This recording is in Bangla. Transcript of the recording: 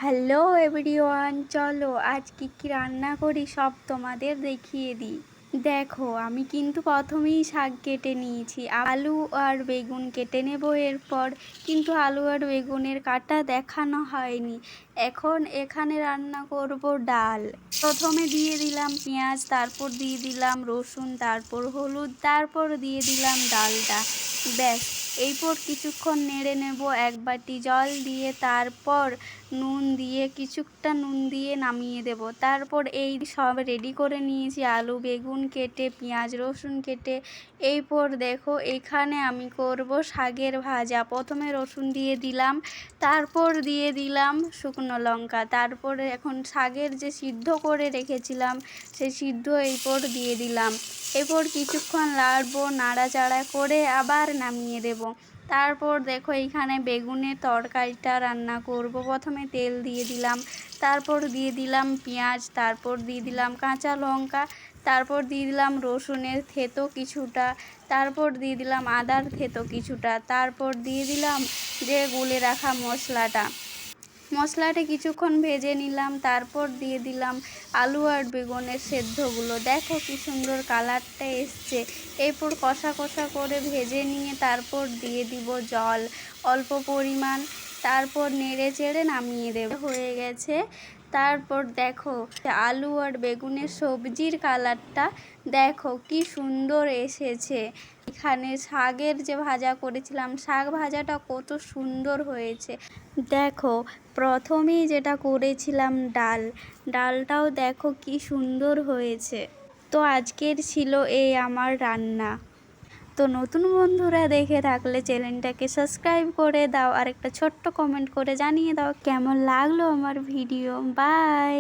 হ্যালো এভরিওয়ান, চলো আজ কি রান্না করি সব তোমাদের দেখিয়ে দিই। দেখো, আমি কিন্তু প্রথমেই শাক কেটে নিয়েছি, আলু আর বেগুন কেটে নেব এরপর। কিন্তু আলু আর বেগুনের কাটা দেখানো হয়নি। এখন এখানে রান্না করব ডাল। প্রথমে দিয়ে দিলাম পেঁয়াজ, তারপর দিয়ে দিলাম রসুন, তারপর হলুদ, তারপর দিয়ে দিলাম ডালটা। ব্যাস, এরপর কিছুক্ষণ নেড়ে নেব এক বাটি জল দিয়ে, তারপর কিছুটা নুন দিয়ে নামিয়ে দেব। তারপর এই সব রেডি করে নিয়েছি, আলু বেগুন কেটে, পেঁয়াজ রসুন কেটে। এরপর দেখো, এখানে আমি করব শাকের ভাজা। প্রথমে রসুন দিয়ে দিলাম, তারপর দিয়ে দিলাম শুকনো লঙ্কা, তারপরে এখন শাকের যে সিদ্ধ করে রেখেছিলাম সেই সিদ্ধ এরপর দিয়ে দিলাম। এরপর কিছুক্ষণ নাড়বো, নাড়াচাড়া করে আবার নামিয়ে দেব। তারপর দেখো, এইখানে বেগুনের তরকারিটা রান্না করব। প্রথমে তেল দিয়ে দিলাম, তারপর দিয়ে দিলাম পেঁয়াজ, তারপর দিয়ে দিলাম কাঁচা লঙ্কা, তারপর দিয়ে দিলাম রসুনের থেতো কিছুটা, তারপর দিয়ে দিলাম আদার থেতো কিছুটা, তারপর দিয়ে দিলাম যে গুলে রাখা মশলাটা কিছুক্ষণ ভেজে নিলাম। তারপর দিয়ে দিলাম আলু আর বেগুনের সেদ্ধগুলো। দেখো কি সুন্দর কালারটা এসছে। এরপর কষা কষা করে ভেজে নিয়ে তারপর দিয়ে দিব জল অল্প পরিমাণ, তারপর নেড়ে চেড়ে নামিয়ে দেব। হয়ে গেছে। তারপর দেখো, আলু আর বেগুনের সবজির কালারটা দেখো কি সুন্দর এসেছে। এখানে শাকের যে ভাজা করেছিলাম, শাক ভাজাটা কত সুন্দর হয়েছে। দেখো, প্রথমেই যেটা করেছিলাম ডালটাও দেখো কি সুন্দর হয়েছে। তো আজকের ছিল এই আমার রান্না। তো নতুন বন্ধুরা দেখে থাকলে চ্যানেলটাকে সাবস্ক্রাইব করে দাও, আর একটা ছোট্ট কমেন্ট করে জানিয়ে দাও কেমন লাগলো আমার ভিডিও। বাই।